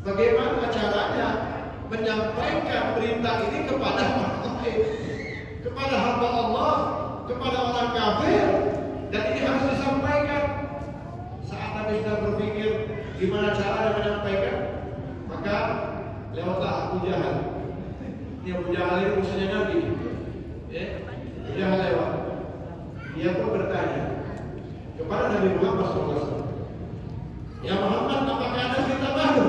Bagaimana caranya menyampaikan berita ini kepada orang lain, kepada hamba Allah, kepada orang kafir, dan ini harus disampaikan. Saat Nabi sedang berpikir gimana cara menyampaikan, maka lewatlah Abu Jahal. Ini Abu Jahal ini musuhnya Nabi. Abu Jahal lewat. Dia pun bertanya kepada Nabi Muhammad SAW. Ya Muhammad, apakah ada berita baru?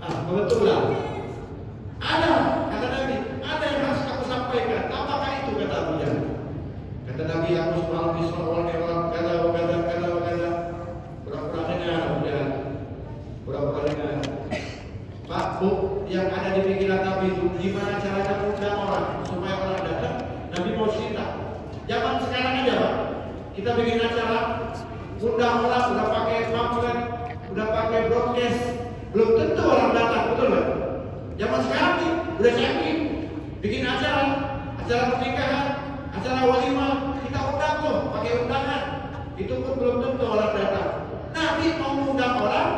Kebetulan ada, kata Nabi, ada yang harus aku sampaikan. Apakah itu, kata Abu Jahal? Kata Nabi, aku semalam di seorang lewat kata. Pura-pura dengar Abu Jahal. Pura-pura dengar. Pak, Bu, yang ada di pikiran Nabi itu gimana caranya undang orang supaya orang datang? Nabi mau cerita. Zaman sekarang aja, Pak, kita bikin acara, undang orang, udah pakai pamflet, udah pakai broadcast, belum tentu orang datang, betul nggak? Zaman sekarang nih udah canggih, bikin acara pernikahan, acara walimah, kita undang tuh, pakai undangan, itu pun belum tentu orang datang. Nabi mau undang orang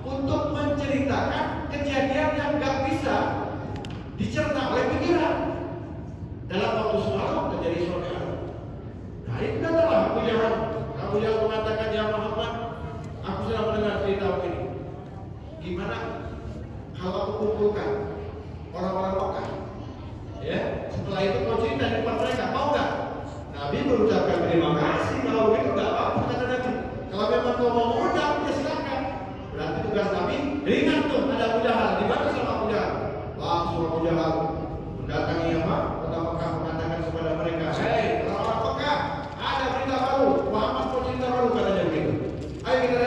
untuk menceritakan kejadian yang nggak bisa dicerna oleh pikiran. Dalam waktu semalam terjadi suatu hal. Nah itu datanglah Abu Jahal. Abu Jahal mengatakan, ya Muhammad, aku sudah mendengar cerita ini. Gimana kalau aku kumpulkan orang-orang Mekah? Ya, setelah itu kau cerita di depan mereka, mau nggak? Nabi berucapkan terima kasih. Kalau begitu nggak apa-apa, kata Nabi. Kalau memang kau mau mengundang, ya silakan. Berarti tugas Nabi ringan tuh. Ada Abu Jahal, dibantu sama Abu Jahal. Langsung Abu Jahal mendatangi apa? Kota Mekah, mengatakan kepada mereka, hei orang-orang Mekah, ada berita baru. Muhammad mau cerita baru, katanya begitu. Ayo kita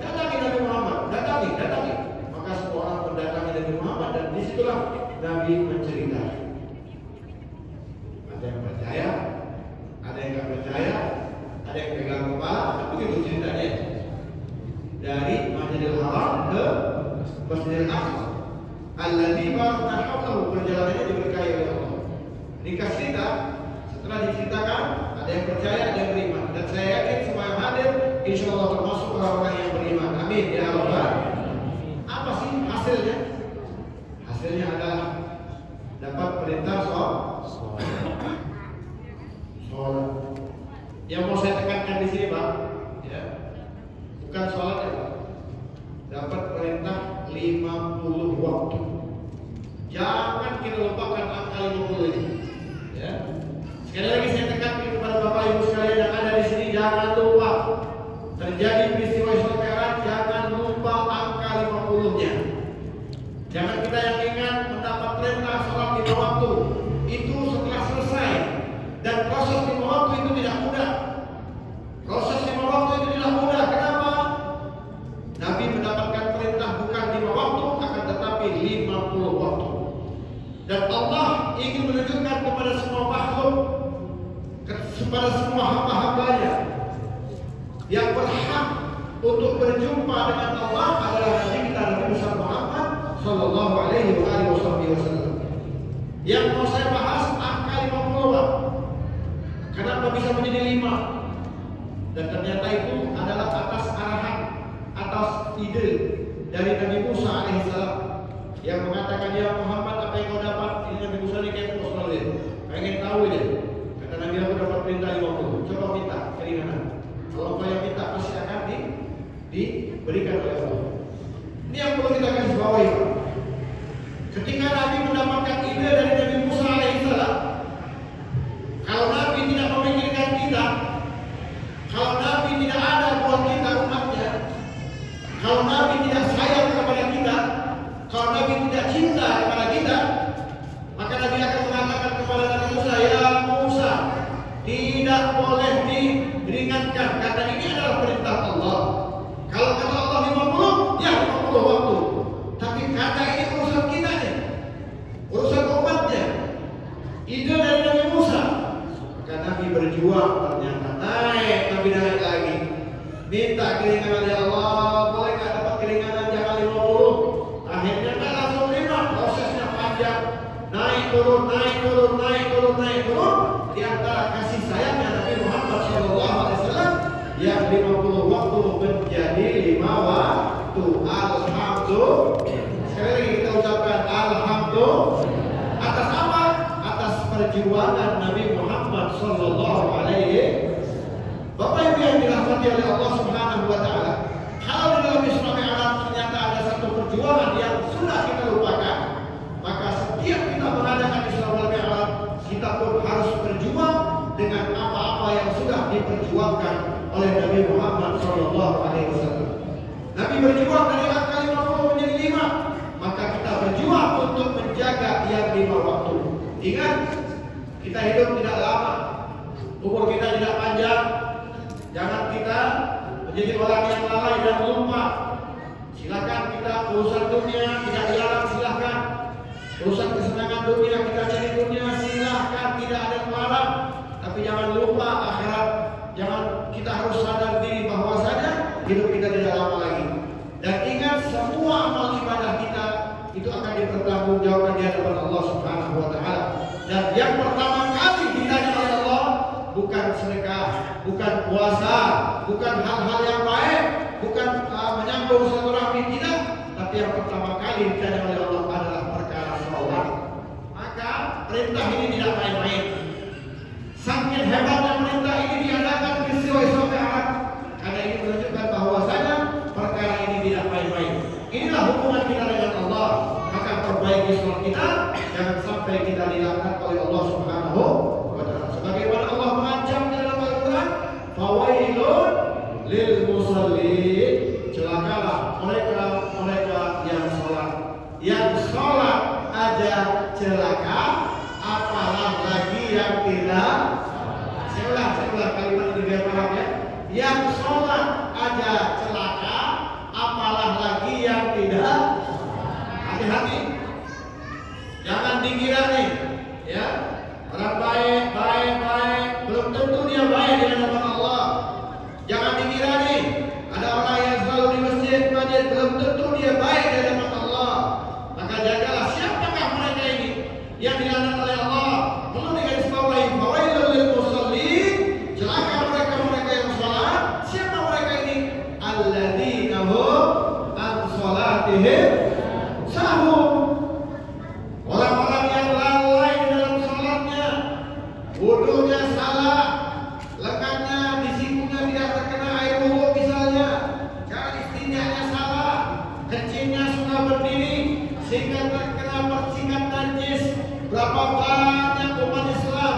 datangi Nabi Muhammad, datangi. Maka semua orang mendatangi Nabi Muhammad, dan disitulah Nabi menceritakan. Ada yang percaya, ada yang nggak percaya, ada yang pegang kepala, begitu ceritanya. Dari Masjidil Haram ke Masjidil Aqsa, alladzi barakna hawlahu, perjalanannya diberkahi oleh Allah. Ringkas cerita, setelah diceritakan, ada yang percaya, ada yang beriman, dan saya yakin semua yang hadir insya Allah termasuk orang-orang yang beriman. Amin ya Allah. Apa sih hasilnya? Hasilnya adalah dapat perintah sholat. Yang mau saya tekankan di sini, Pak, ya, bukan sholat ya, Pak. Dapat perintah 50 waktu. Jangan kita lupakan angka 50 ini. Ya. Sekali lagi saya tekankan kepada Bapak Ibu sekalian yang ada di sini, jangan lupa terjadi peristiwa Isra Mi'raj, jangan lupa angka 50-nya. Jangan kita yang ingat mendapat perintah sholat 5 waktu itu setelah selesai, dan proses 5 waktu itu tidak mudah. Proses 5 waktu itu tidak mudah. Kenapa? Nabi mendapatkan perintah bukan 5 waktu, akan tetapi 50 waktu. Dan Allah ingin menunjukkan kepada semua makhluk, kepada semua hamba-hambanya yang berhak untuk berjumpa dengan Allah adalah Nabi kita, Nabi Muhammad Sallallahu Alaihi Wasallam. Yang mau saya bahas angka 50. Kenapa bisa menjadi 5? Dan ternyata itu adalah atas arahan, atas ide dari Nabi Musa alaihissalam yang mengatakan, ya Muhammad, apa yang kau dapat? Ini Nabi Musa ini kayak Rasulullah, pengen tahu aja. Kata Nabi, aku dapat perintah 50. Coba minta keringanan. Kalau kau yang minta pasti akan diberikan oleh Allah. Ini yang perlu kita garis bawahi. Ketika Nabi mendapatkan ide dari Nabi Musa alaihissalam, kalau Nabi tidak memikirkan kita, kalau Nabi tidak ada buat kita umatnya, kalau Nabi tidak sayang kepada kita, kalau Nabi tidak cinta kepada kita, maka Nabi akan mengatakan kepada Nabi Musa, ya Musa, tidak boleh diringankan karena ini adalah perintah Allah. Kalau kata Allah 50, ya 50 waktu. Tapi karena ini urusan kita nih, urusan umatnya, ide dari Nabi Musa, maka Nabi berjuang, ternyata Nabi naik lagi, minta keringanan, ya Allah, boleh nggak dapat keringanan, jangan 50. Akhirnya nggak langsung 5, prosesnya panjang, naik turun. Di antara kasih sayangnya Nabi Muhammad SAW, yang 50 waktu menjadi 5 waktu. perjuangan Nabi Muhammad sallallahu alaihi. Bapak Ibu yang dirahmati oleh Allah Subhanahu wa taala, kalau di dalam Isra Mi'raj ternyata ada satu perjuangan yang sudah kita lupakan, maka setiap kita mengadakan Isra Mi'raj, kita pun harus berjuang dengan apa-apa yang sudah diperjuangkan oleh Nabi Muhammad sallallahu alaihi wasallam. Nabi berjuang dari angka 50 menjadi 5, maka kita berjuang untuk menjaga yang 5 waktu. Ingat, kita hidup tidak lama, umur kita tidak panjang. Jangan kita menjadi orang yang lalai dan lupa. Silakan kita urusan dunia tidak dilarang, silakan. Urusan kesenangan dunia kita cari dunia, silakan, tidak ada yang melarang. Tapi jangan lupa akhirat. Jangan, kita harus sadar diri bahwasanya hidup kita tidak lama lagi. Dan ingat, semua amal ibadah kita itu akan dipertanggungjawabkan di hadapan Allah Subhanahu wa taala. Dan yang pertama kali ditanya oleh Allah bukan sedekah, bukan puasa, bukan hal-hal yang baik, bukan menyambung silaturahmi, tidak, tapi yang pertama kali ditanya oleh Allah adalah perkara sholat. Maka perintah ini tidak main-main. Saking hebatnya perintah ini diadakan peristiwa Isra Mi'raj, karena ini menunjukkan bahwasanya perkara ini tidak main-main. Inilah hubungan kita dengan Allah. Maka perbaiki sholat kita, jangan sampai kita dilaknat oleh Allah Subhanahu wa taala. Sebagaimana Allah mengancam di dalam Al-Qur'an, fawailun lil musallin, celakalah mereka yang sholat. Yang sholat aja celaka, apalah lagi yang tidak. Saya ulang kalimat ini biar paham ya. Yang sholat aja celaka, apalah lagi yang tidak. Hati-hati, jangan dikira nih, ya, orang baik, belum tentu dia baik di hadapan Allah. Jangan dikira nih, ada orang yang selalu di masjid, belum tentu dia baik di hadapan Allah. Maka jagalah siapakah mereka ini yang dilaknat oleh Allah. Perlu digarisbawahi, fawailul lil musallin, celaka mereka yang sholat. Siapa mereka ini? Alladzina hum an sholatihim sahun. Orang-orang yang lalai di dalam sholatnya, wudunya salah, lengannya di sikunya tidak terkena air wudu misalnya, cara istinjanya salah, kencingnya sudah berdiri sehingga terkena percikan najis. Berapa banyak umat Islam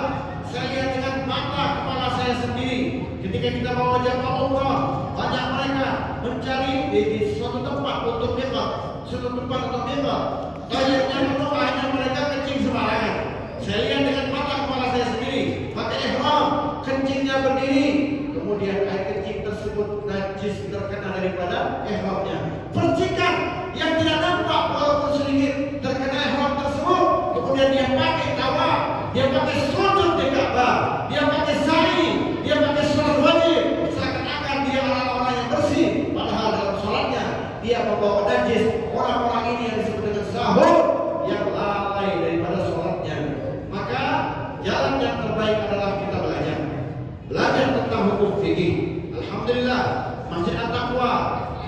saya lihat dengan mata kepala saya sendiri ketika kita bawa jamaah umrah, banyak mereka mencari di suatu tempat untuk mimbar, toiletnya penuh, akhirnya mereka kencing sembarangan. Saya lihat dengan mata kepala saya sendiri, pakai ihram, kencingnya berdiri, kemudian air kencing tersebut najis terkena daripada ihramnya. Percikan yang tidak nampak walaupun sedikit terkena ihram tersebut, kemudian dia pakai tawa, dia pakai sujud di Ka'bah, dia pakai sa'i, dia pakai sholat wajib, seakan-akan dia orang-orang yang bersih, padahal dalam sholatnya dia membawa najis. Orang-orang ini yang disebut dengan sahur, yang lalai daripada sholatnya. Maka jalan yang terbaik adalah kita belajar tentang hukum fikih. Alhamdulillah, Masjid At-Taqwa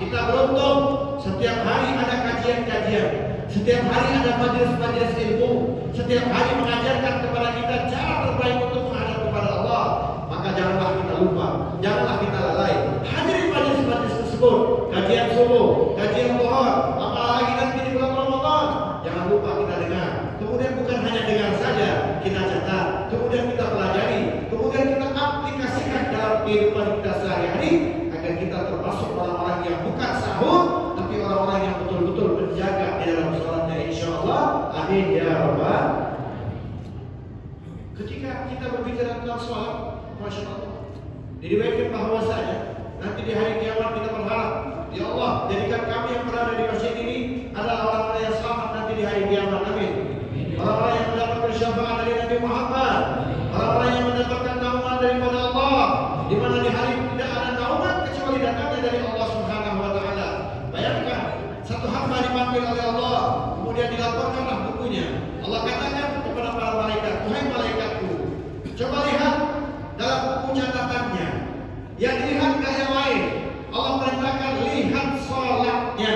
kita beruntung setiap hari ada kajian-kajian, setiap hari ada majelis-majelis ilmu, setiap hari mengajarkan kepada kita cara terbaik untuk menghadap kepada Allah. Maka janganlah kita lupa, janganlah kita lalai. Hadiri majelis-majelis tersebut, kajian subuh, kajian zuhur, apalagi nanti di bulan Ramadan, jangan lupa kita dengar. Kemudian bukan hanya dengar saja, kita catat, kemudian kita pelajari, kemudian kita aplikasikan dalam kehidupan kita sehari-hari, agar kita termasuk orang-orang yang bukan sahur, tapi orang-orang yang betul-betul menjaga di dalam sholatnya, insyaallah. Amin ya rabbal. Ketika kita berbicara tentang sholat, masya Allah, diriwayatkan bahwasanya nanti di hari kiamat kita berharap, ya Allah, jadikan kami yang berada di masjid ini adalah orang-orang yang selamat nanti di hari kiamat. Amin. Orang-orang yang mendapatkan syafaat dari Nabi Muhammad, orang-orang yang mendapatkan naungan daripada Allah, di mana di hari tidak ada naungan kecuali datangnya dari Allah Subhanahu wa taala. Bayangkan, satu hamba dipanggil oleh Allah, kemudian dilaporkanlah bukunya. Allah katakan kepada para malaikat, "Wahai malaikatku, coba lihat dalam buku catatannya." Yang dilihat enggak yang lain. Allah perintahkan lihat sholatnya.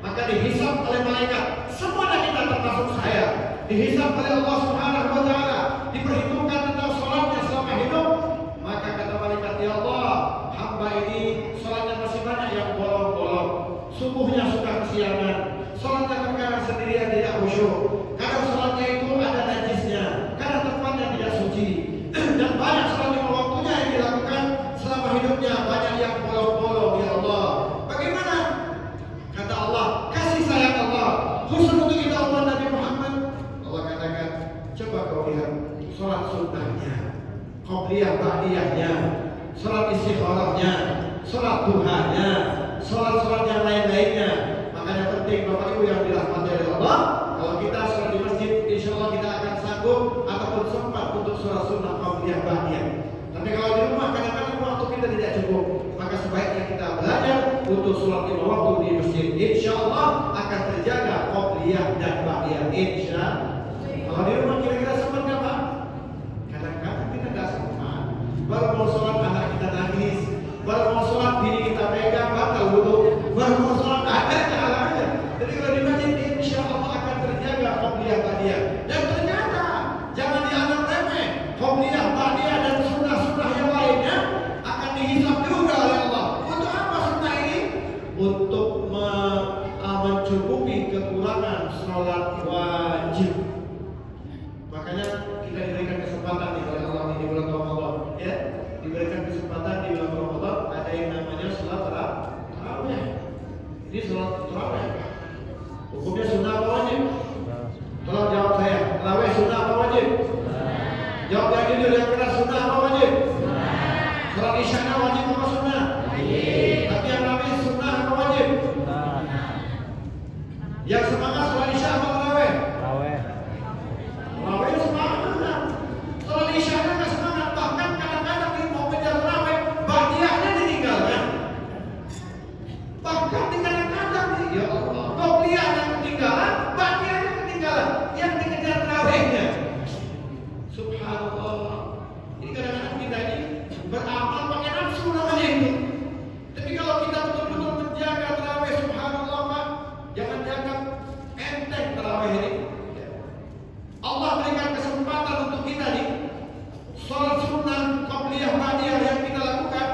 Maka dihisab oleh malaikat. Semuanya kita termasuk saya. Dihisab oleh Allah Subhanahu wa taala. khusyuk. Kadang sholatnya itu ada najisnya, kadang tempatnya tidak suci. Dan banyak sholat lima waktunya yang dilakukan selama hidupnya, banyak yang bolong-bolong. Ya Allah, bagaimana? Kata Allah, kasih sayang Allah khusus untuk kita umat Nabi Muhammad. Allah katakan, coba kau lihat sholat sunnahnya, qobliyah ba'diyahnya, sholat istikharahnya, sholat duhanya, sholat-sholat yang lain-lainnya. Makanya penting Bapak Ibu yang dirahmati oleh Allah, kalau kita sholat di masjid, insya Allah kita akan sanggup ataupun sempat untuk sholat sunnah qobliyah ba'diyah. Tapi kalau di rumah kadang-kadang waktu kita tidak cukup, maka sebaiknya kita belajar untuk sholat lima waktu di masjid. Insya Allah akan terjaga qobliyah dan ba'diyah. Insya Allah. Kalau di rumah kira-kira sempat nggak Pak? Kadang-kadang kita nggak sempat. Baru mau sholat anak kita nangis, baru mau sholat bini kita pegang batal wudu, baru mau sholat ada. Jadi kalau di masjid insya Allah akan terjaga qobliyah ba'diyah. Dan ternyata jangan dianggap remeh, qobliyah ba'diyah dan sunnah-sunnah yang lainnya akan dihisab juga oleh Allah. Untuk apa sunnah ini? Untuk mencukupi kekurangan sholat wajib. Makanya kita diberikan kesempatan oleh Allah di bulan Ramadan, ya, diberikan kesempatan di bulan Ramadan ada yang namanya sholat tarawih. Ini sholat tarawih, hukumnya sunnah apa wajib? Tolong jawab saya, tarawih sunnah apa wajib? Jawab yang jujur, yang keras, sunnah apa wajib? Sholat isya wajib apa sunnah? Tapi yang ramai sunnah apa wajib? Yang semangat sholat isya apa tarawih? Tarawih semangat. Sholat isya nggak semangat, bahkan kadang-kadang ini mau kejar tarawih, ba'diyahnya ditinggalkan. Bahkan kadang-kadang nih, ya Allah, qobliyahnya ketinggalan, ba'diyahnya ketinggalan, yang dikejar tarawihnya. Subhanallah. Jadi kadang-kadang kita ini beramal pakai nafsu namanya itu. Tapi kalau kita betul-betul menjaga tarawih, subhanallah Pak, jangan dianggap enteng tarawih ini. Allah berikan kesempatan untuk kita nih, sholat sunnah, qobliyah, ba'diyah yang kita lakukan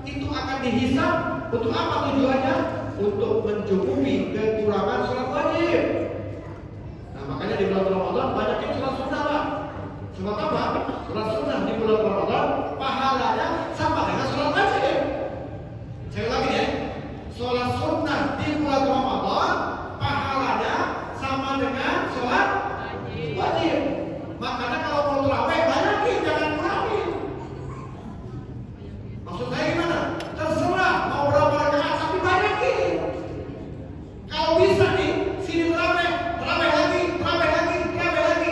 itu akan dihisab. Untuk apa tujuannya? Untuk mencukupi kekurangan sholat wajib. Nah makanya di bulan Ramadan banyakin sholat sunnah Pak. Sebab apa? Sholat sunnah di bulan Ramadan pahalanya sama dengan sholat wajib. Saya ulangi ya, sholat sunnah di bulan Ramadan pahalanya sama dengan sholat wajib. Makanya kalau mau tarawih banyakin, jangan kurangin. Maksud saya gimana? Terserah mau berapa rakaat tapi banyakin. Kalau bisa nih, sini tarawih lagi,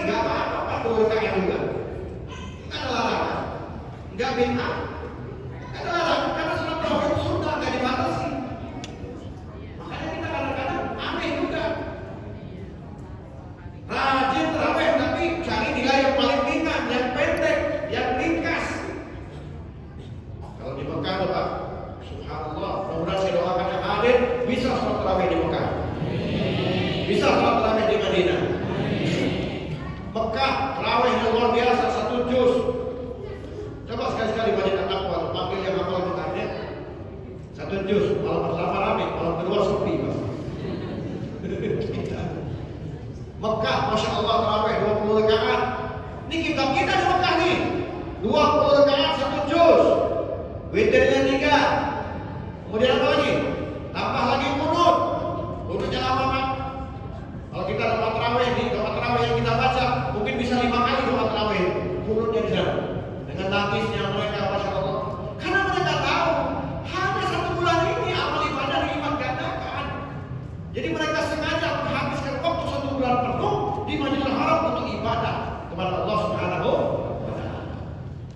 nggak apa-apa, 2 rakaat juga. Nggak ada larangan, nggak bid'ah, nggak ada larangan karena sholat tarawih itu sunnah, nggak dibatasi. Makanya kita kadang-kadang aneh juga. Rajin tarawih tapi cari nilai yang paling ringan, yang pendek, yang ringkas. Kalau di Mekah tuh Pak, subhanallah, mudah-mudahan saya doakan yang hadir bisa sholat tarawih di Mekah, bisa sholat tarawih di Madinah. Mekah tarawihnya luar biasa, 1 juz. Coba sekali-sekali banyak takwa, panggil yang hafal Mekahnya 1 juz. Malam pertama rame, malam kedua sepi Mas. Mekah, masya Allah, tarawih 20 rakaat. Ini kita di Mekah nih, 20 rakaat 1 juz. Witirnya 3. Kemudian apa lagi? Tambah lagi kunut. Kunutnya lama Pak. Kalau kita dapat tarawih nih, dapat tarawih yang kita baca, mungkin bisa 5 kali dapat tarawih. Kunutnya di sana. Dengan nangisnya mereka, masya Allah. Karena mereka tahu hanya 1 bulan ini amal ibadah dilipat gandakan. Jadi mereka sengaja menghabiskan waktu 1 bulan penuh di Masjidil Haram untuk ibadah kepada Allah Subhanahu wa Ta'ala.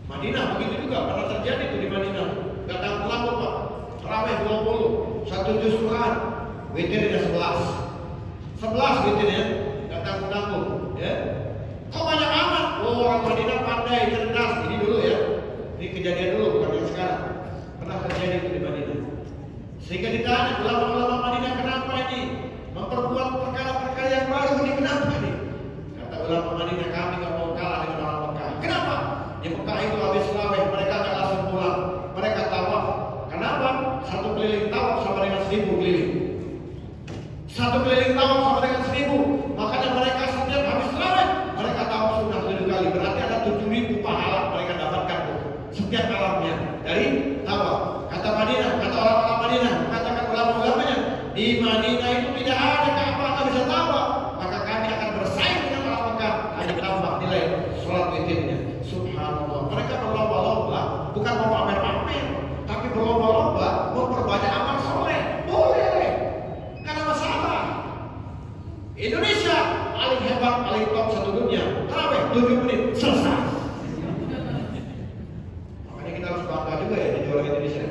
Madinah begitu juga pernah terjadi itu di Madinah. Gak tanggung Pak. Tarawih 20, 1 juz Quran, witirnya 11. 11 witirnya, gak tanggung ya. Kok banyak amat? Oh, orang Madinah pandai, cerdas. Ini dulu ya. Ini kejadian dulu, bukan yang sekarang. Pernah terjadi itu di Madinah. Sehingga ditanya ulama-ulama Madinah, kenapa ini memperbuat perkara-perkara yang baru ini, kenapa ini? Kata ulama Madinah, kami gak mau kalah dengan orang Mekah. Kenapa? Di Mekah itu habis tarawih, mereka gak langsung pulang. Mereka tawaf. Kenapa? 1 keliling tawaf sama dengan 1000 keliling. 1 keliling tawaf sama dengan 1000. Makanya mereka Di Madinah itu tidak ada Ka'bah, tak bisa tahu. Maka kami akan bersaing dengan orang Mekah. Hanya tambah nilai sholat witirnya. Subhanallah. Mereka berlomba-lomba, bukan mau pamer-pamer, tapi berlomba-lomba memperbanyak amal soleh. Boleh, nggak ada masalah. Indonesia paling hebat, paling top satu dunia. Tarawih 7 menit selesai. Makanya kita harus bangga juga ya di orang Indonesia.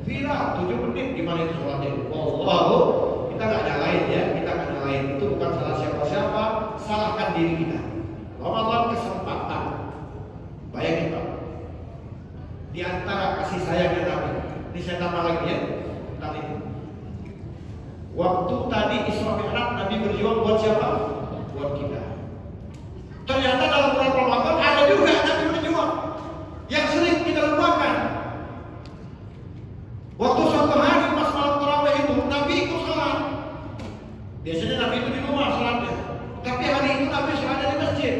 Viral 7 menit gimana itu sholatnya? Wallahu, kita nggak nyalain ya, kita nggak nyalain. Itu bukan salah siapa-siapa, salahkan diri kita. Ramadan kesempatan. Bayangin Pak, di antara kasih sayangnya Nabi, ini saya tambah lagi ya, tadi. Waktu tadi Isra Mi'raj Nabi berjuang buat siapa? Buat kita. Ternyata dalam bulan Ramadan ada juga Nabi berjuang yang sering kita lupakan. Waktu suatu hari pas malam tarawih itu Nabi ikut salat. Biasanya Nabi itu di rumah salatnya, tapi hari itu Nabi salatnya di masjid.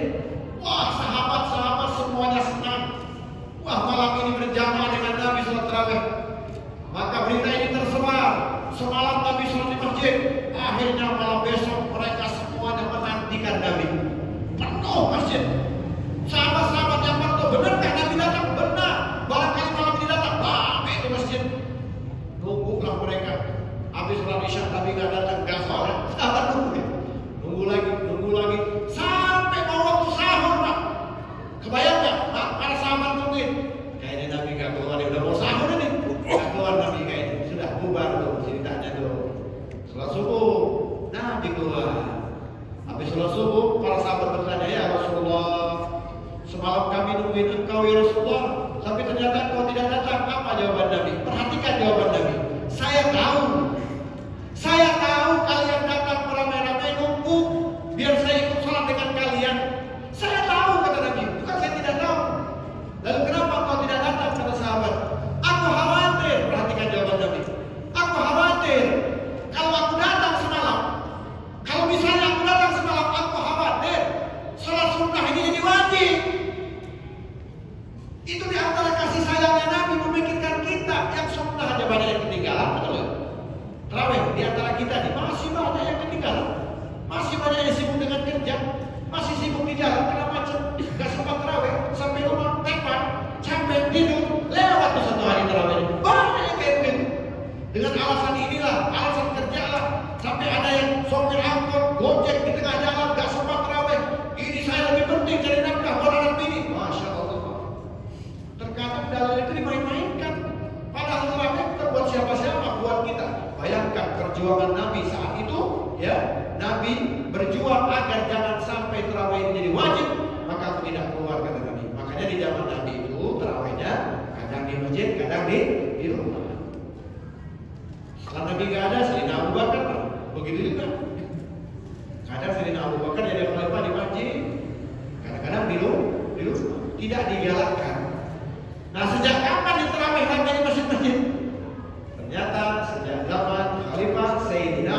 Wah, sahabat-sahabat semuanya senang. Wah, malam ini berjamaah dengan Nabi salat tarawih. Maka berita ini tersebar. Semalam Nabi salat di masjid. Akhirnya malam besok mereka semuanya menantikan Nabi. Penuh masjid. Sahabat-sahabat yang bertanya, benarkah Nabi datang? Benar. Barangkali malam ini datang. Ramai itu masjid. Nunggulah mereka. Habis sholat isya Nabi nggak datang, nggak sholat. Sahabat nunggu. Nunggu lagi. Sampai mau waktu sahur Pak. Kebayang nggak? Pak, para sahabat nungguin. Kayaknya Nabi nggak keluar, udah mau sahur ini. Nggak keluar Nabi kayaknya. Sudah bubar tuh ceritanya tuh. Sholat subuh, Nabi keluar. Habis sholat subuh, para sahabat bertanya, ya Rasulullah, semalam kami nungguin engkau ya Rasulullah, tapi ternyata engkau tidak datang. Apa jawaban Nabi? Perhatikan jawaban Nabi. Saya tahu kalian datang beramai-ramai nunggu biar saya ikut sholat dengan kalian. Saya tahu kata Nabi, bukan saya tidak tahu. Lalu kenapa engkau tidak datang kata sahabat? Aku khawatir, perhatikan jawaban Nabi. Aku khawatir kalau aku datang semalam, kalau misalnya aku datang semalam, aku khawatir sholat sunnah ini jadi wajib. Itu di antara kasih sayangnya Nabi memikirkan kita yang sunnah aja banyak yang ketinggalan, betul ya? Tarawih di antara kita nih masih banyak yang ketinggalan, masih banyak yang sibuk dengan kerja, masih sibuk di jalan karena macet, gak sempat tarawih, sampai rumah tepat, capek tidur, lewat tuh satu hari tarawih. Banyak yang kayak begitu. Dengan alasan inilah, alasan kerja lah, sampai ada yang sopir angkot, gojek di tengah jalan, gak sempat tarawih. Ini saya lebih penting cari nafkah buat anak ini. Masya Allah. Terkadang dalil itu dimain-mainkan. Padahal tarawih bukan buat siapa-siapa, buat kita. Bayangkan perjuangan Nabi saat itu, ya, Nabi berjuang agar jangan sampai tarawih menjadi wajib, maka aku tidak keluar kata Nabi. Makanya di zaman Nabi itu tarawihnya kadang di masjid, kadang di rumah. Setelah Nabi nggak ada, Sayyidina Abu Bakar begitu juga. Kadang Sayyidina Abu Bakar jadi khalifah di masjid, kadang-kadang di rumah, tidak digalakkan. Nah, sejak kapan yang tarawih hanya di masjid-masjid? Ternyata sejak zaman Khalifah Sayyidina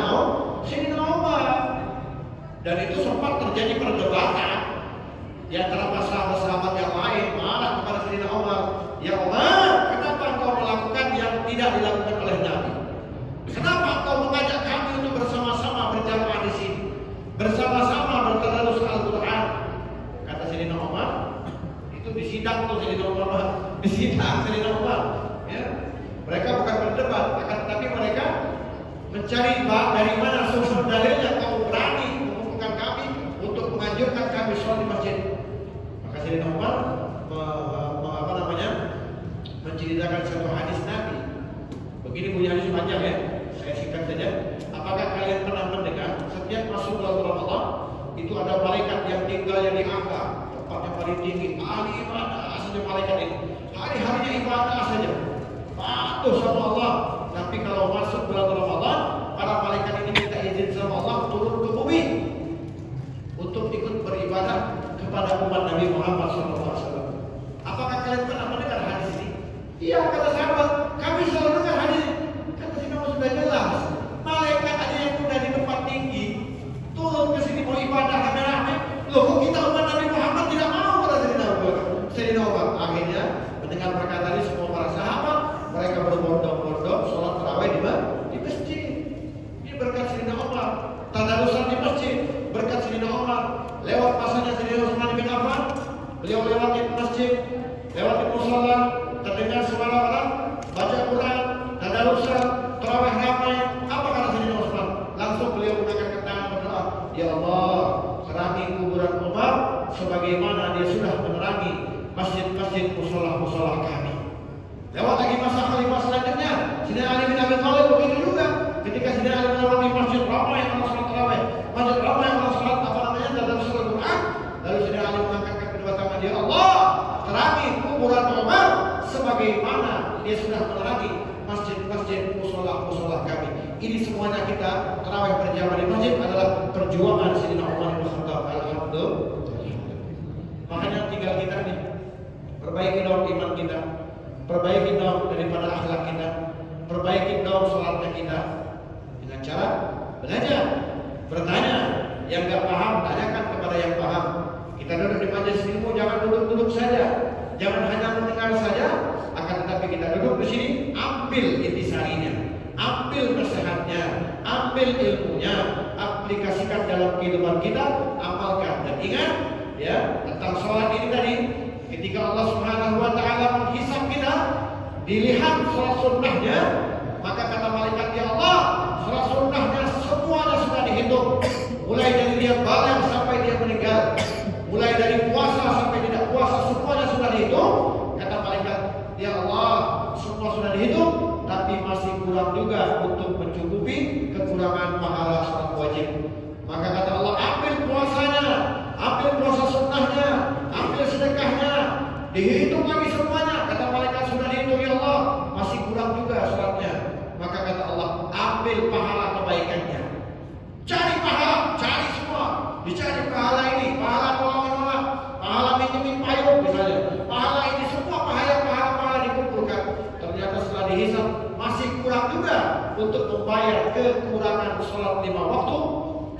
Umar. Dan itu sempat terjadi perdebatan di antara sahabat-sahabat yang lain marah kepada Sayyidina Umar. Ya Umar, kenapa engkau melakukan yang tidak dilakukan oleh Nabi? Kenapa engkau mengajak kami untuk bersama-sama berjamaah di sini, bersama-sama bertadarus Al-Quran? Kata Sayyidina Umar, itu di sidang tuh Sayyidina Umar, di sidang Sayyidina Umar. Ya. Mereka bukan berdebat, akan tetapi mereka mencari dari mana sumber dalilnya kau berani mengumpulkan kami untuk menganjurkan kami sholat di masjid. Maka Sayyidina Umar menceritakan satu hadis Nabi. Begini punya hadis panjang ya, saya singkat saja. Apakah kalian pernah mendengar setiap masuk bulan Ramadan itu ada malaikat yang tinggalnya di angka, tempatnya paling tinggi, ahli ibadah saja malaikat ini, hari-harinya ibadah saja, patuh sama Allah. Tapi kalau masuk bulan Ramadan, para malaikat ini minta izin sama Allah turun ke bumi untuk ikut beribadah kepada umat Nabi Muhammad SAW. Apakah kalian pernah mendengar hadis ini? Iya, kata sahabat, kami selalu dengar hadis. Kata si Nabi sudah jelas, malaikat ada yang udah di tempat tinggi turun ke sini mau ibadah rame-rame. Loh, kok kita umat Nabi Muhammad tidak mau? Kata Sayyidina Umar. Akhirnya mendengar perkataan ini semua para sahabat, mereka berbondong-bondong sholat tarawih di masjid. lewat masanya Sayyidina Utsman bin Affan, beliau lewati masjid, lewati musala, terdengar suara orang baca Quran, tadarus, tarawih ramai. Apa kata Sayyidina Utsman? Langsung beliau mengangkat tangan berdoa, ya Allah, terangi kuburan Umar sebagaimana dia sudah menerangi masjid-masjid musala-musala kami. Lewat lagi masa khalifah selanjutnya, Sayyidina Ali bin Abi Thalib begitu juga. Ketika Sayyidina Ali melewati masjid ramai orang salat tarawih, masjid ramai orang salat tadarus Al-Quran, lalu Sayyidina Ali mengangkat kedua tangan, ya Allah, terangi kuburan Umar sebagaimana dia sudah menerangi masjid-masjid musala-musala kami. Ini semuanya kita tarawih berjamaah di masjid adalah perjuangan Sayyidina Umar bin Khattab. Alhamdulillah. Makanya tinggal kita nih, perbaiki dong iman kita, perbaiki dong daripada akhlak kita, perbaiki dong sholatnya kita dengan cara belajar, bertanya. Yang nggak paham, tanyakan kepada yang paham. Kita duduk di majelis ilmu, jangan duduk-duduk saja, jangan hanya mendengar saja, akan tetapi kita duduk di sini, ambil intisarinya, ambil nasihatnya, ambil ilmunya, aplikasikan dalam kehidupan kita, amalkan. Dan ingat ya tentang sholat ini tadi, ketika Allah Subhanahu wa Ta'ala menghisab kita, dilihat sholat sunnahnya, maka kata malaikat, ya Allah, sholat sunnahnya semuanya sudah dihitung, mulai dari dia balik sampai dia meninggal, mulai dari puasa sampai tidak puasa, semuanya sudah dihitung. Kata malaikat, ya Allah, semua sudah dihitung, tapi masih kurang juga untuk mencukupi kekurangan pahala sholat wajib. Maka kata Allah, ambil puasanya, ambil puasa sunnahnya, ambil sedekahnya, dihitung lagi semuanya. Kata malaikat, sudah dihitung ya Allah, masih kurang juga sholatnya. Maka kata Allah, ambil pahala kebaikannya. Cari pahala, cari semua, dicari pahala ini, pahala tolongin orang, pahala minjemin payung misalnya, pahala ini semua pahala dikumpulkan. Ternyata setelah dihisab masih kurang juga untuk membayar kekurangan sholat 5 waktu.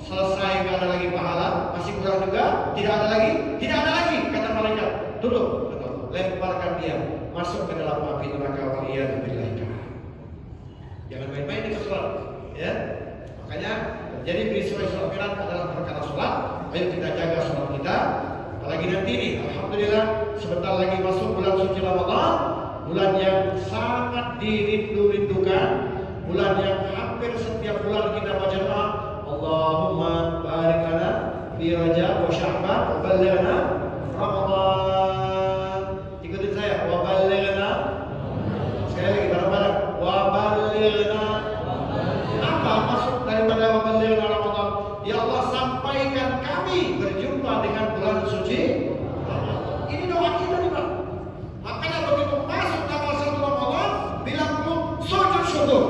Selesai nggak ada lagi pahala, masih kurang juga, tidak ada lagi. Kata malaikat, duduk, lemparkan dia masuk ke dalam api neraka. Waliyadzubillah. Jangan main-main di sholat, ya. Makanya jadi peristiwa Isra Mi'raj adalah perkara sholat. Ayo kita jaga sholat kita. Apalagi nanti ini, alhamdulillah sebentar lagi masuk bulan suci Ramadan, bulan yang sangat dirindu-rindukan, bulan yang hampir setiap bulan kita baca doa, Allahumma barik lana fi Rajab wa Sya'ban wa ballighna Ramadan. Ikutin saya, wa ballighna. Sekali lagi bareng-bareng, wa ballighna. Apa maksud daripada wa ballighna Ramadan? Ya Allah, sampaikan kami berjumpa dengan bulan suci Ramadan. Ini doa kita nih, Pak. Makanya begitu masuk tanggal 1 Ramadan, bilang dulu sujud syukur.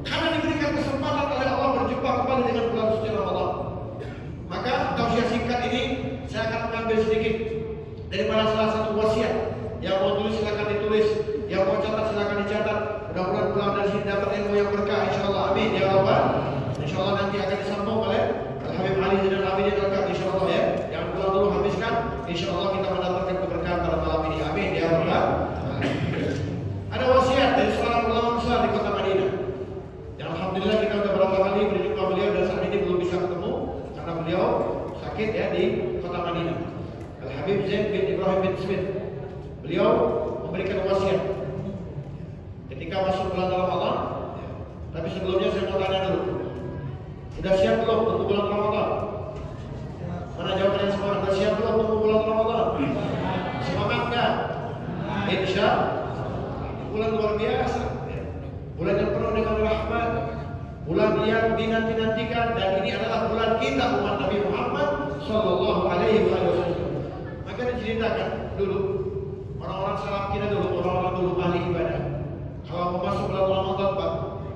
Karena diberikan kesempatan oleh Allah berjumpa kembali dengan bulan suci Ramadan. Maka tausiah singkat ini saya akan mengambil sedikit daripada salah satu wasiat. Yang mau tulis silakan ditulis, yang mau catat silakan dicatat. Mudah-mudahan pulang dari sini dapat ilmu yang berkah, insyaallah. Amin ya rabbal. Insyaallah nanti akan disambung oleh Al-Habib Ali Zainal Abidin Al-Kab, insyaallah ya. Jangan pulang dulu, habiskan. Insyaallah kita mendapatkan keberkahan pada malam ini. Amin ya rabbal. Ada wasiat dari seorang ulama besar di kota Madinah. Dan alhamdulillah kita sudah beberapa kali berjumpa beliau dan saat ini belum bisa ketemu karena beliau sakit ya di kota Madinah. Al-Habib Zain bin Ibrahim bin Smith. Beliau memberikan wasiat ketika masuk bulan Ramadan. Tapi sebelumnya saya mau tanya dulu, sudah siap belum untuk bulan Ramadan? Mana jawabannya semua? Sudah siap belum untuk bulan Ramadan? Semangat kan? Insya bulan luar biasa, bulan yang penuh dengan rahmat, bulan yang dinanti-nantikan, dan ini adalah bulan kita umat Nabi Muhammad Sallallahu Alaihi Wasallam. Maka diceritakan dulu orang-orang salaf kita dulu, orang-orang dulu ahli ibadah. Kalau mau masuk bulan Ramadan, Pak,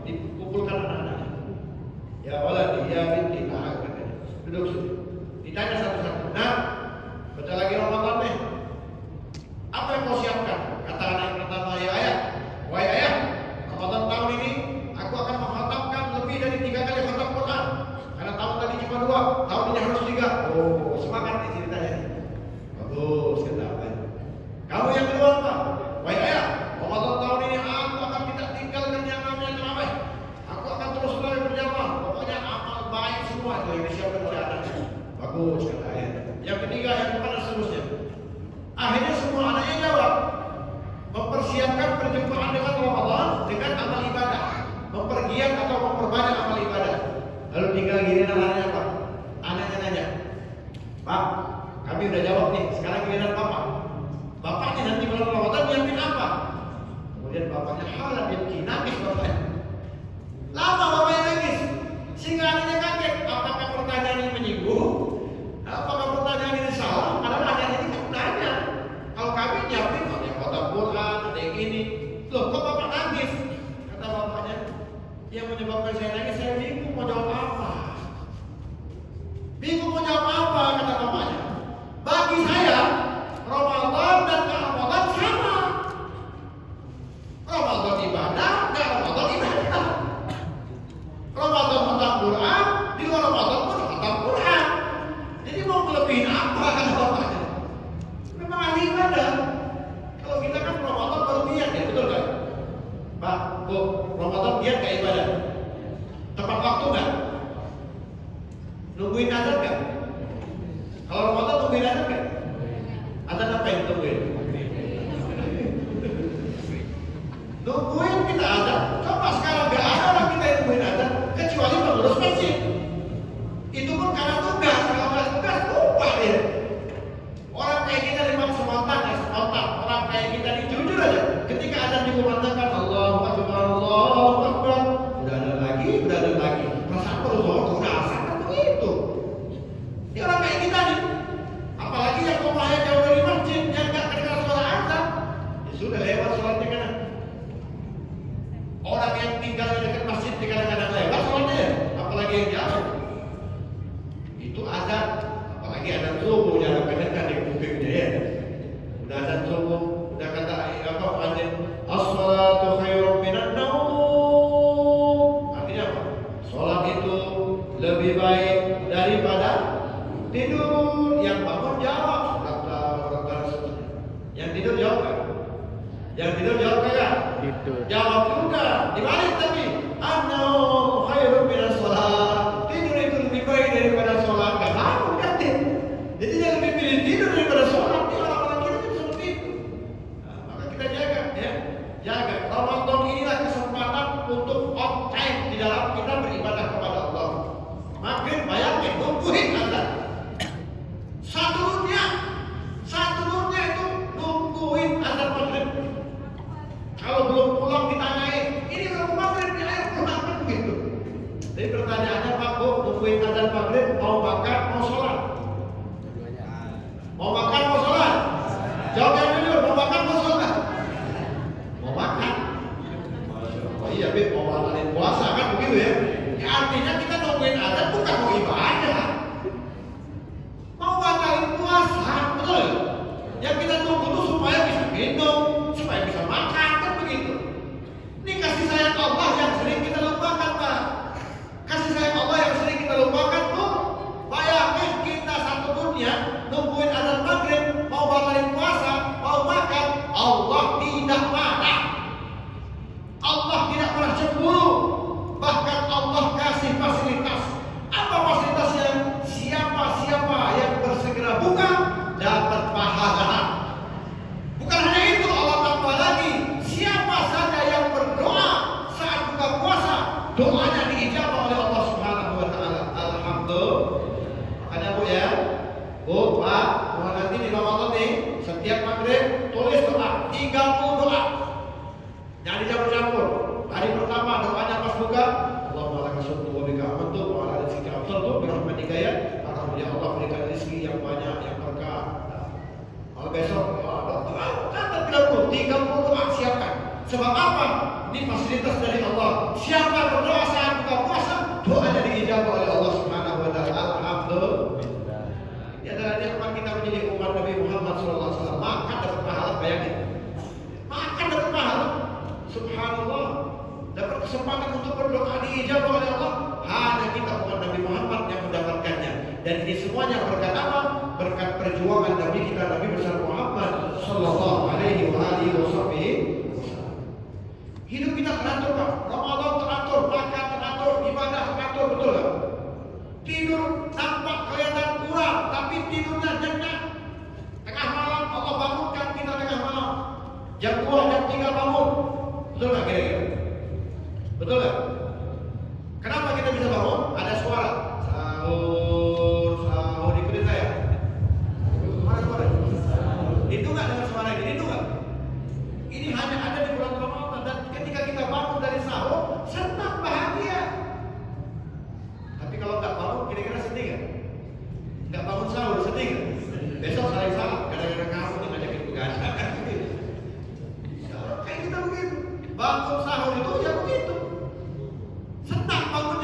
dikumpulkan anak-anaknya. Ya waladi, ya binti, duduk sini. Ditanya satu-satu. Nah, bentar lagi Ramadan nih. Apa yang kau siapkan? Kata anak yang pertama, ya ayah. Wahai ayah, Ramadan tahun ini aku akan mengkhatamkan lebih dari 3 kali khatam Quran. Karena tahun tadi cuma 2, tahun ini harus 3. Oh, semangat nih ceritanya. Bagus, kata ayah. Kamu yang kedua apa? Wahai ayah, Ramadan tahun ini aku akan tidak tinggalkan yang namanya tarawih. Aku akan terus berjamaah. Pokoknya amal baik semua itu yang disiapkan oleh anaknya. Bagus, kata ayah. lagi saya bingung mau jawab apa. Bingung mau jawab apa kata mamanya. Bagi saya Ramadan dan gak Ramadan sama. Ramadan ibadah, gak Ramadan ibadah. Ramadan khatam Quran, di luar Ramadan pun khatam Quran. Jadi mau melebihin apa kata bapaknya? Memang ahli ibadah. Kalau kita kan Ramadan baru niat ya, betul kan? Pak, Bu, Ramadan niat gak ibadah? Tepat waktu gak? Nungguin azan gak? Kalau Ramadan nungguin azan gak? Azan apa yang tungguin? Nungguin kita azan. Coba sekarang gak ada orang kita yang nungguin azan kecuali pengurus masjid. Itu pun karena tugas. Kalau nggak tugas lupa dia. Orang kayak kita memang spontan ya, spontan. Orang kayak kita ini jujur aja. Ketika azan dikumandangkan Allahu Akbar, Allahu Akbar, udah ada lagi. Perasaan perlu udah asal kan begitu. Ini orang kayak kita nih. Apalagi yang rumahnya jauh dari masjid, yang nggak kedengar suara azan, ya sudah lewat sholatnya kan. Orang yang tinggal di dekat masjid kadang-kadang lewat sholatnya ya, apalagi yang jauh. Itu azan, apalagi azan subuh jangan kedengar di kupingnya ya. Udah azan subuh, udah kata apa azan as-salatu khairun minan naum. Artinya apa? Sholat itu lebih baik daripada tidur. Yang bangun jawab, yang tidur jawab kan? Yang tidur jawab kan? Jawab juga, dibalik tapi an-naum khairun minas shalah. Tidur itu lebih baik daripada sholat. Gak bangun kan? Jadi dia lebih pilih tidur daripada sholat. Ini orang-orang kita itu seperti itu. Nah, maka kita jaga ya. Jaga. Ramadan inilah kesempatan untuk on time di dalam kita beribadah kepada Allah. Makin bayangin, nungguin azan. Satu dunia itu nungguin azan maghrib. Kalau belum pulang ditanyain, ini belum maghrib nih, ayo pulang kan begitu. Jadi pertanyaannya Pak Bu, nungguin azan maghrib, mau makan, mau sholat? Mau makan, mau sholat? Jawabnya jujur, mau makan, mau sholat? Mau makan? Oh iya, Bib, mau batalin puasa kan begitu ya? Ya artinya kita nungguin azan bukan mau ibadah. Mau batalin puasa, betul? Yang kita tunggu itu supaya bisa minum, supaya bisa makan, kan begitu. Ini kasih sayang Allah yang sering kita lupakan, Pak. Kasih sayang Allah yang sering kita lupakan, Bu. Bayangin kita satu dunia nungguin azan maghrib, mau batalin puasa, mau makan, Allah tidak marah. Allah tidak pernah cemburu. Bahkan Allah kasih fasilitas. Apa fasilitasnya? Siapa yang bersegera buka dapat pahala. Bukan hanya itu, Allah tambah lagi. Siapa saja yang berdoa saat buka puasa, doanya diijabah oleh Allah Subhanahu wa taala. Alhamdulillah. Makanya Bu ya, Bu, Pak, mau nanti di Ramadan nih, setiap maghrib tulis doa 30 doa. Jangan dicampur-campur. Hari pertama doanya pas buka, Allahumma laka syukru wa bika amantu wa ala rizqika afdaltu bi rahmatika ya. Ya Allah berikan rezeki yang banyak, yang berkah. Kalau besok catat 30 doa siapkan. Sebab apa? Ini fasilitas dari Allah. Siapa berdoa saat buka puasa, doanya diijabah oleh Allah Subhanahu wa taala. Alhamdulillah. Ini adalah nikmat kita menjadi umat Nabi Muhammad SAW. Makan dapat pahala, bayangin. Makan dapat pahala. Subhanallah. Dapat kesempatan untuk berdoa diijabah oleh Allah. Hanya kita umat Nabi Muhammad yang mendapatkannya. Dan ini semuanya berkat apa? Berkat perjuangan Nabi kita, Nabi besar Muhammad Sallallahu Alaihi Wasallam. Hidup kita teratur, Pak. Ramadan teratur, makan teratur, ibadah teratur, betul kan? Tidur tampak kelihatan kurang, tapi tidurnya nyenyak. Tengah malam Allah bangunkan kita tengah malam. Jam 2, jam 3 bangun. Betul nggak kira-kira? Betul nggak? Kenapa kita bisa bangun? Ada suara. Sahur, ikutin saya. Mana suara? Itu nggak dengar suara ini? Itu nggak? Ini hanya ada di bulan Ramadan, dan ketika kita bangun dari sahur, senang bahagia. Tapi kalau nggak bangun, kira-kira sedih nggak? Nggak bangun sahur, sedih nggak? Besok saling salah, kadang-kadang kamu nih ngajakin begadang. Kayak kita begitu. Bangun sahur itu ya begitu. Senang bangun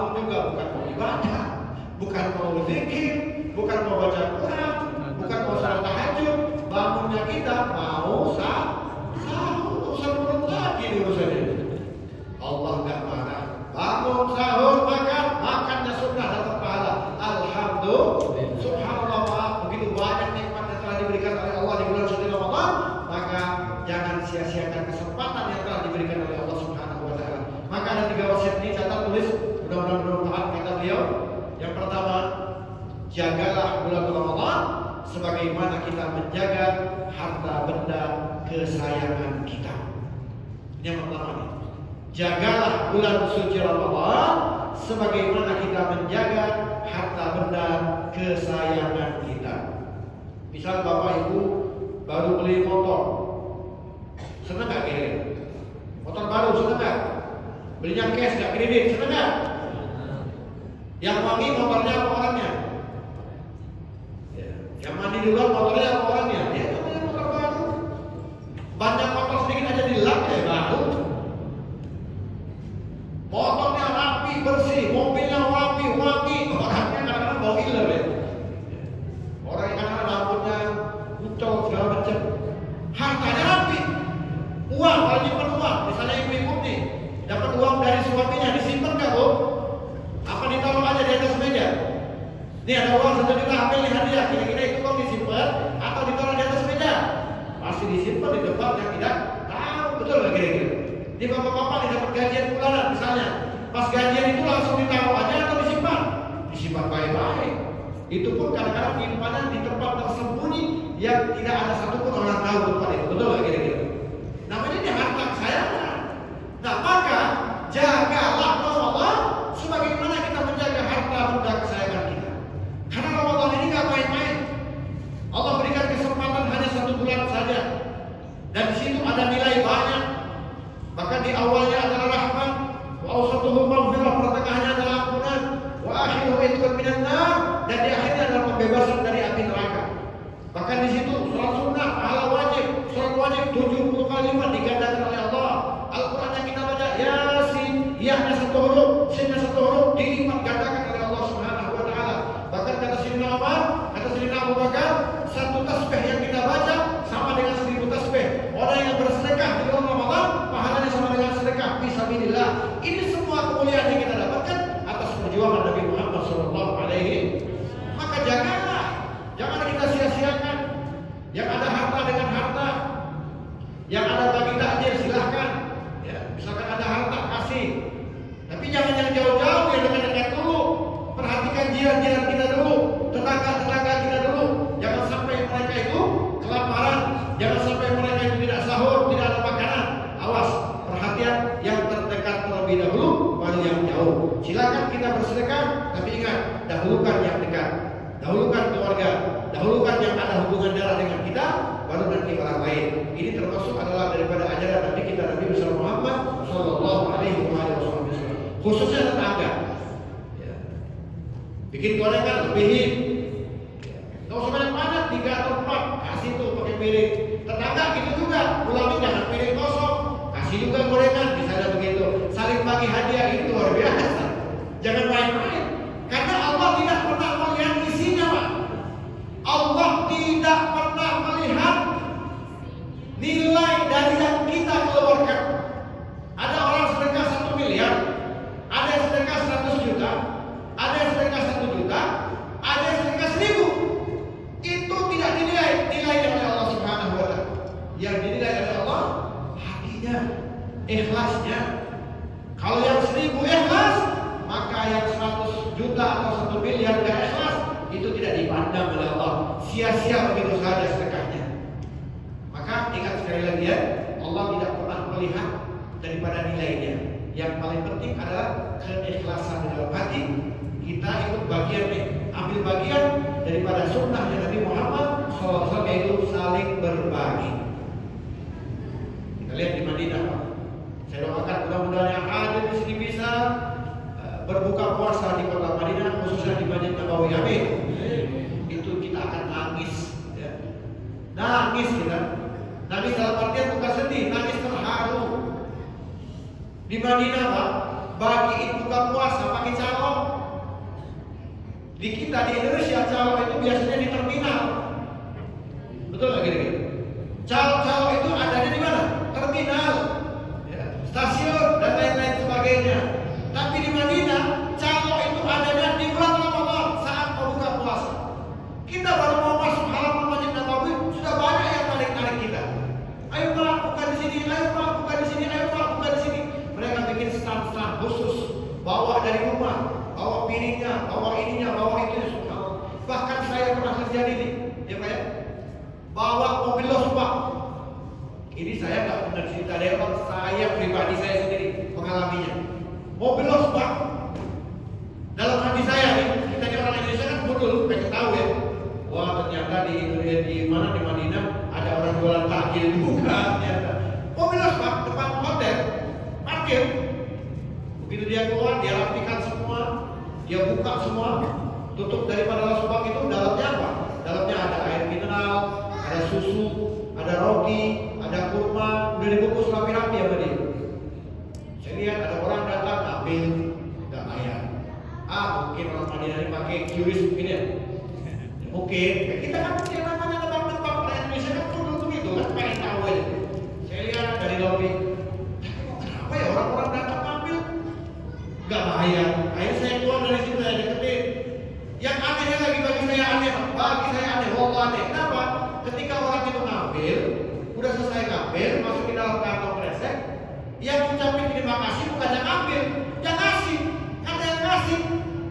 bangun juga bukan mau ibadah, bukan mau zikir, bukan mau baca Quran, bukan mau salat tahajud. Bangunnya kita mau sahur, urusan perut lagi urusan ini. Allah nggak marah. Bangun sahur makannya sunnah dapat pahala. Alhamdulillah. Subhanallah, begitu banyak nikmat yang telah diberikan oleh Allah di bulan suci Ramadan, maka jangan sia-siakan kesempatan yang telah diberikan oleh Allah Subhanahu wa taala. Maka ada 3 wasiat ini, catat tulis, mudah-mudahan bermanfaat kata beliau. Yang pertama, jagalah bulan Ramadan sebagaimana kita menjaga harta benda kesayangan kita. Ini yang pertama nih. Jagalah bulan suci Ramadan sebagaimana kita menjaga harta benda kesayangan kita. Misal Bapak Ibu baru beli motor, senang gak kira-kira? Motor baru senang gak? Belinya cash gak kredit, senang gak? Yang wangi motornya apa orangnya? Yang mandi duluan motornya apa orangnya? Dia namanya motor baru. Banyak motor sedikit aja dilap ya baru. Motornya rapi bersih, mobilnya rapi wangi, orangnya kadang-kadang bau iler ya. Orang yang kadang-kadang rambutnya kucel segala macam, hartanya rapi. Uang, kalau nyimpen uang, misalnya ibu-ibu nih dapat uang dari suaminya, disimpan nggak bu? Apa ditaruh aja di atas meja? Nih ada uang 1 juta, ambil nih hadiah. Kira-kira itu uang disimpan atau ditaruh di atas meja? Pasti disimpan di tempat yang tidak tahu, betul nggak kira-kira? Di bapak-bapak nih dapat gajian bulanan misalnya, pas gajian itu langsung ditaruh aja atau disimpan? Disimpan baik-baik. Itu pun kadang-kadang nyimpannya di tempat tersembunyi yang tidak ada satupun orang tahu tempat itu, betul nggak kira-kira? Namanya ini harta kesayangan. Nah maka jagalah Ramadan sebagaimana kita menjaga harta benda kesayangan kita. Karena Ramadan ini nggak main-main. Allah berikan kesempatan hanya 1 bulan saja, dan di situ ada nilai banyak. Bahkan di awalnya adalah rahmat, wa awsatuhu maghfirah, pertengahannya adalah ampunan, wa akhiruhu itqun minan nar, dan di akhirnya adalah pembebasan dari api neraka. Bahkan di situ sholat sunnah, pahala wajib, sholat wajib 70 kali lipat digandakan oleh Allah. Al-Quran yang kita baca Yasin, yahnya 1 huruf, sinnya 1 huruf, dilipat gandakan oleh Allah Subhanahu wa taala. Bahkan kata Sayyidina Umar, kata Sayyidina Abu Bakar, 1 tasbih yang kita baca sama dengan 1000 tasbih. Orang yang bersedekah di bulan Ramadan pahalanya sama dengan sedekah fisabilillah. Ini semua kemuliaan yang kita dapatkan atas perjuangan Nabi Muhammad SAW. Maka janganlah, jangan kita sia-siakan. Yang ada harta dengan harta, yang ada bagi takjil silahkan. Ya, misalkan ada harta kasih, tapi jangan yang jauh-jauh, yang dekat-dekat dulu. Perhatikan jiran-jiran kita dulu, tetangga-tetangga kita dulu. Jangan sampai mereka itu kelaparan, jangan sampai mereka itu tidak sahur, tidak ada makanan. Awas, perhatian yang terdekat terlebih dahulu, baru yang jauh. Silakan kita bersedekah, tapi ingat, dahulukan yang dekat, dahulukan keluarga, dahulukan yang ada hubungan darah dengan kita, baru nanti orang lain. Ini termasuk adalah daripada ajaran Nabi kita, Nabi besar Muhammad Sallallahu Alaihi Wasallam. Khususnya tetangga. Ya. Bikin gorengan lebihin. Gak usah banyak-banyak, 3 atau 4, kasih tuh pakai piring. Tetangga gitu juga, pulangnya jangan piring kosong, kasih juga gorengan, misalnya begitu. Saling bagi hadiah, itu luar biasa. Jangan main-main, karena Allah tidak pernah melihat isinya, Pak. Allah tidak pernah melihat nilai dari yang kita keluarkan. Ada orang sedekah 1 miliar, ada yang sedekah 100 juta, ada yang sedekah 1 juta, ada yang sedekah 1000. Itu tidak dinilai nilainya oleh Allah Subhanahu wa taala. Yang dinilai oleh Allah hatinya, ikhlasnya. Kalau yang 1000 ikhlas, maka yang 100 juta atau 1 miliar gak ikhlas, itu tidak dipandang oleh Allah. Sia-sia begitu saja sedekahnya. Maka ingat sekali lagi ya, Allah tidak pernah melihat daripada nilainya. Yang paling penting adalah keikhlasan di dalam hati. Kita ikut bagian nih, ambil bagian daripada sunnahnya Nabi Muhammad SAW, yaitu saling berbagi. Kita lihat di Madinah, Pak. Saya doakan mudah-mudahan yang ada di sini bisa berbuka puasa di kota Madinah, khususnya di Masjid Nabawi. Amin. Itu kita akan nangis, ya. Nangis kita. Nangis dalam artian bukan sedih, nangis terharu. Di Madinah, Pak, bagiin buka puasa pakai calo. Di kita di Indonesia calo itu biasanya di terminal. Betul nggak kira-kira? Calo itu adanya di mana? Terminal, ya, stasiun dan lain-lain sebagainya. Tapi di Madinah calo itu adanya di bulan Ramadan saat mau buka puasa. Kita baru mau masuk halaman Masjid Nabawi sudah banyak yang tarik-tarik kita. Ayo Pak, buka di sini. Ayo Pak, buka di sini. Ayo Pak, buka di sini. Mereka bikin stand-stand khusus, bawa dari rumah, bawa piringnya, bawa ininya, bawa itu. Bahkan saya pernah terjadi nih, ya Pak ya, bawa mobil los Pak. Ini saya nggak benar cerita dari orang, saya pribadi saya sendiri mengalaminya. Mobil los Pak. Dalam hati saya nih, kita di orang Indonesia kan bodoh, pengen tahu ya. Wah ternyata di mana di Madinah ada orang jualan takjil juga ternyata. Mobil los Pak, depan hotel, parkir. Begitu dia keluar, dia rapikan semua, dia buka semua, tutup daripada losbak itu dalamnya apa? Dalamnya ada air mineral, ada susu, ada roti, ada kurma, udah dibungkus rapi-rapi sama dia. Saya lihat ada orang datang ambil, nggak bayar. Mungkin orang Madinah ini pakai QRIS mungkin ya. Mungkin, kita kan punya namanya tebak-tebak orang Indonesia kan perlu begitu kan, pengen tahu aja. Saya lihat dari lobi, kenapa ya orang-orang datang ambil, nggak bayar. Akhirnya saya keluar dari situ, saya deketin. Yang anehnya lagi bagi saya aneh, wallah aneh. Kenapa? Ketika orang itu ngambil, udah selesai ngambil, masukin dalam kantong kresek, yang ucapin terima kasih bukan yang ngambil, yang ngasih. Kata yang ngasih,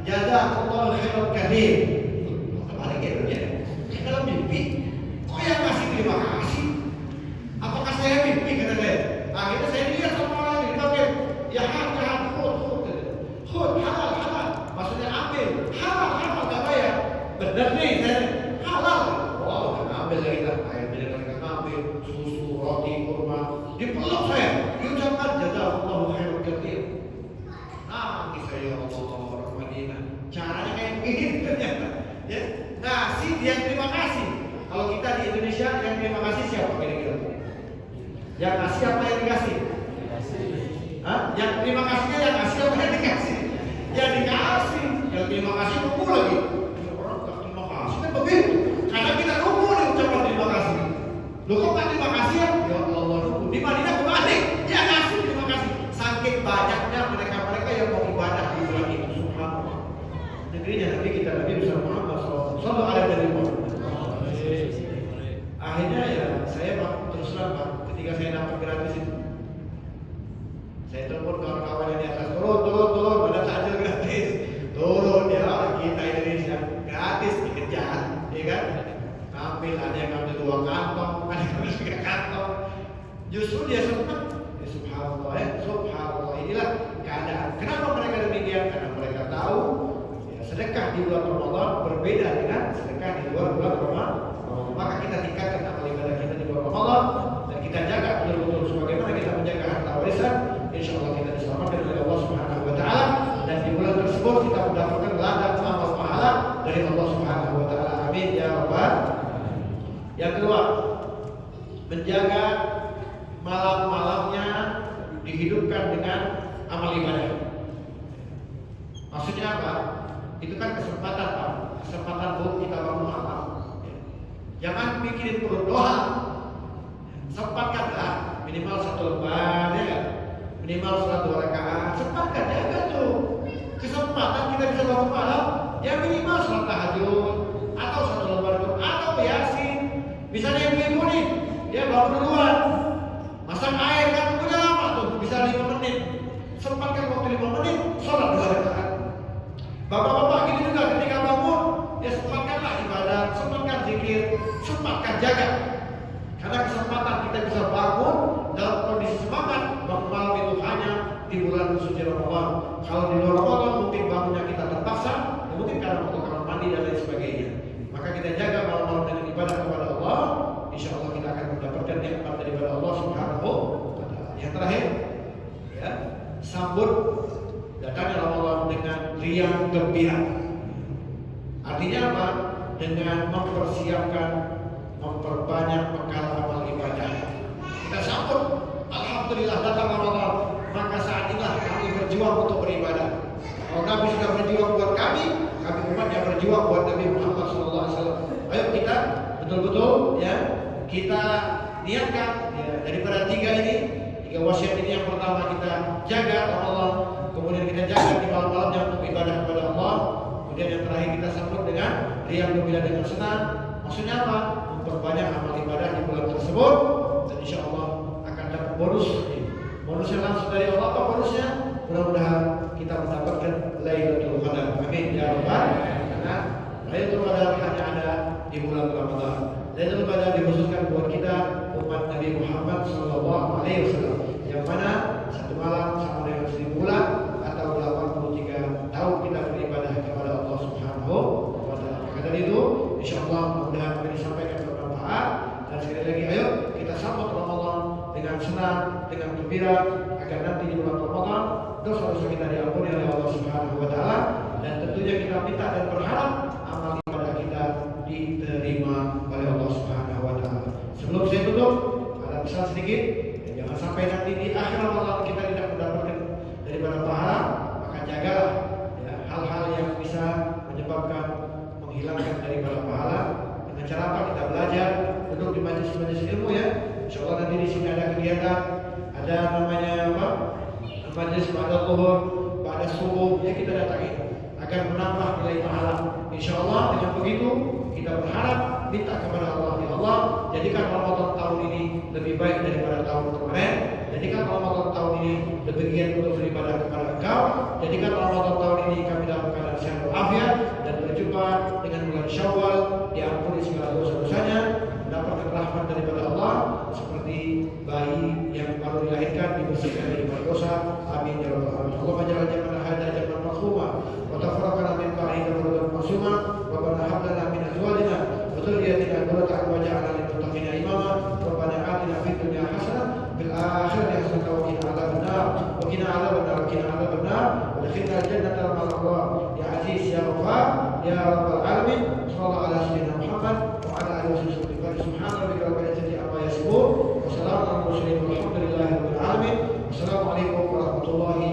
jazakallahu khairan katsir. Kemarin gitu ya, dalam mimpi, kok yang ngasih terima kasih? Apakah saya mimpi kata saya? Akhirnya saya lihat sama orang ini, dipanggil, ya khud, halal. Maksudnya ambil, halal, gak bayar. Bener nih, saya halal. Wow, gak ambil lagi lah. Akhirnya mereka ngambil susu, roti, kurma. Dipeluk saya, diucapkan jazakallahu khairan katsir. Nangis saya, ya Allah, orang Madinah. Caranya kayak begini ternyata. Ya, ngasih dia terima kasih. Kalau kita di Indonesia yang terima kasih siapa kira-kira? Yang ngasih apa yang dikasih? Yang terima kasihnya yang ngasih apa yang dikasih? Yang dikasih, yang terima kasih nunggu lagi. Orang tak terima kasih kan begitu. Karena kita nunggu nih ucapan terima kasih. Loh kok nggak terima kasih ya? Ya Allah nunggu. Di Madinah kembali, ya kasih terima kasih. Saking banyaknya mereka yang mau ibadah di bulan itu. Subhanallah. Negerinya Nabi kita Nabi besar Muhammad Sallallahu Alaihi Wasallam. Akhirnya ya saya terus terang Pak, ketika saya dapat gratis itu, saya telepon kawan-kawan yang di atas, turun, pada takjil gratis, turun ya orang kita Indonesia gratis dikejar, ya kan? Ambil, ada yang ambil 2 kantong, ada yang ambil 3 kantong, justru dia senang. Ya, subhanallah, inilah keadaan. Kenapa mereka demikian? Karena mereka tahu ya, sedekah di bulan Ramadan berbeda dengan sedekah di luar bulan Ramadan. Maka kita tingkatkan amal ibadah kita di bulan Ramadan dan kita jaga betul-betul sebagaimana kita menjaga harta warisan. Insya Allah kita diselamatkan oleh Allah Subhanahu Wa Taala dan di bulan tersebut kita mendapatkan ladang amal pahala dari Allah Subhanahu Wa Taala. Amin ya Rabbal. Yang kedua, menjaga malam-malamnya dihidupkan dengan amal ibadah. Maksudnya apa? Itu kan kesempatan Pak, kesempatan buat kita bangun malam. Jangan mikirin perut doa. Sempatkanlah minimal 1 lembar ya kan? Minimal 1 rakaat. Sempatkan, jaga tuh kesempatan kita bisa bangun malam. Ya minimal sholat tahajud atau 1 lembar Quran atau yasin. Misalnya ibu-ibu nih, dia bangun duluan, masak air kan udah lama tuh, bisa 5 menit. Sempatkan waktu 5 menit, sholat 2 rakaat. Bapak-bapak gini juga ketika bangun, ya sempatkanlah ibadah, sempatkan zikir, sempatkan jaga. Karena kesempatan kita bisa bangun dalam kondisi semangat. Bangun malam itu hanya di bulan suci Ramadan. Kalau di luar Ramadan mungkin bangunnya kita terpaksa, ya mungkin karena untuk kamar mandi dan lain sebagainya. Maka kita jaga malam-malam dengan ibadah kepada Allah. Insya Allah kita akan mendapatkan nikmat daripada Allah Subhanahu wa Ta'ala. Yang terakhir, ya, sambut datangnya Ramadan dengan riang gembira. Artinya apa? Dengan mempersiapkan, memperbanyak bekal amal ibadah. Kita sambut, alhamdulillah datang Ramadan. Maka saat inilah kami berjuang untuk beribadah. Kalau Nabi sudah berjuang buat kami umat yang berjuang buat Nabi Muhammad SAW. Ayo kita betul-betul ya kita niatkan ya, daripada tiga wasiat ini. Yang pertama kita jaga Allah, kemudian kita jaga di malam-malamnya untuk ibadah kepada Allah, kemudian yang terakhir kita sambut dengan riang gembira dengan senang. Maksudnya apa? Memperbanyak amal ibadah di bulan tersebut, dan insya Allah akan dapat bonus. Bonusnya langsung dari Allah. Apa bonusnya? Mudah-mudahan kita mendapatkan Lailatul Qadar. Amin ya rabbal alamin. Karena Lailatul Qadar hanya ada di bulan Ramadan. Lailatul Qadar dikhususkan buat kita umat Nabi Muhammad SAW, yang mana satu malam sama dengan 1000 bulan atau 83 tahun kita beribadah kepada Allah Subhanahu wa taala. Maka dari itu, insyaallah mudah-mudahan apa yang disampaikan bermanfaat, dan sekali lagi ayo kita sambut Ramadan dengan senang, dengan gembira, agar nanti di bulan Ramadan dosa-dosa kita diampuni oleh Allah Subhanahu wa taala, dan tentunya kita minta dan berharap amal ibadah kita diterima oleh Allah Subhanahu wa taala. Sebelum saya tutup, ada pesan sedikit. Jangan sampai nanti di akhir Ramadan kita tidak mendapatkan daripada pahala, maka jagalah ya, hal-hal yang bisa menyebabkan menghilangkan daripada pahala. Dengan cara apa? Kita belajar, duduk di majelis-majelis ilmu ya. Insyaallah nanti di sini ada kegiatan, ada namanya apa? Majelis pada zuhur, pada subuh, ya kita datangi agar menambah nilai pahala. Insyaallah dengan begitu kita berharap minta kepada Allah, ya Allah, jadikan Ramadan tahun ini lebih baik daripada tahun kemarin. Jadikan Ramadan tahun ini lebih giat untuk beribadah kepada Engkau. Jadikan Ramadan tahun ini kami dalam keadaan sehat walafiat dan berjumpa dengan bulan Syawal, diampuni segala dosa-dosanya, mendapatkan rahmat daripada Allah seperti bayi yang baru dilahirkan dibersihkan daripada dosa. Amin ya rabbal alamin. Allahumma ja'al jam'ana hadza jam'an marhuma wa tafarraqana min ba'dihi tafarraqan ma'suma. Rabbana hab lana min azwajina wa dhurriyyatina qurrata a'yun waj'alna lil muttaqina imama. Rabbana atina fid dunya hasanah fil akhirati hasanah wa qina adzabannar wa qina adzabannar wa adkhilna al-jannata ma'al abrar ya aziz ya ghaffar ya rabbal alamin. Sallallahu ala sayyidina Muhammad wa ala alihi wasallam. Subhana rabbika rabbil izzati amma yasifun wa salamun alal mursalin walhamdulillahi rabbil alamin. Wassalamu alaikum warahmatullahi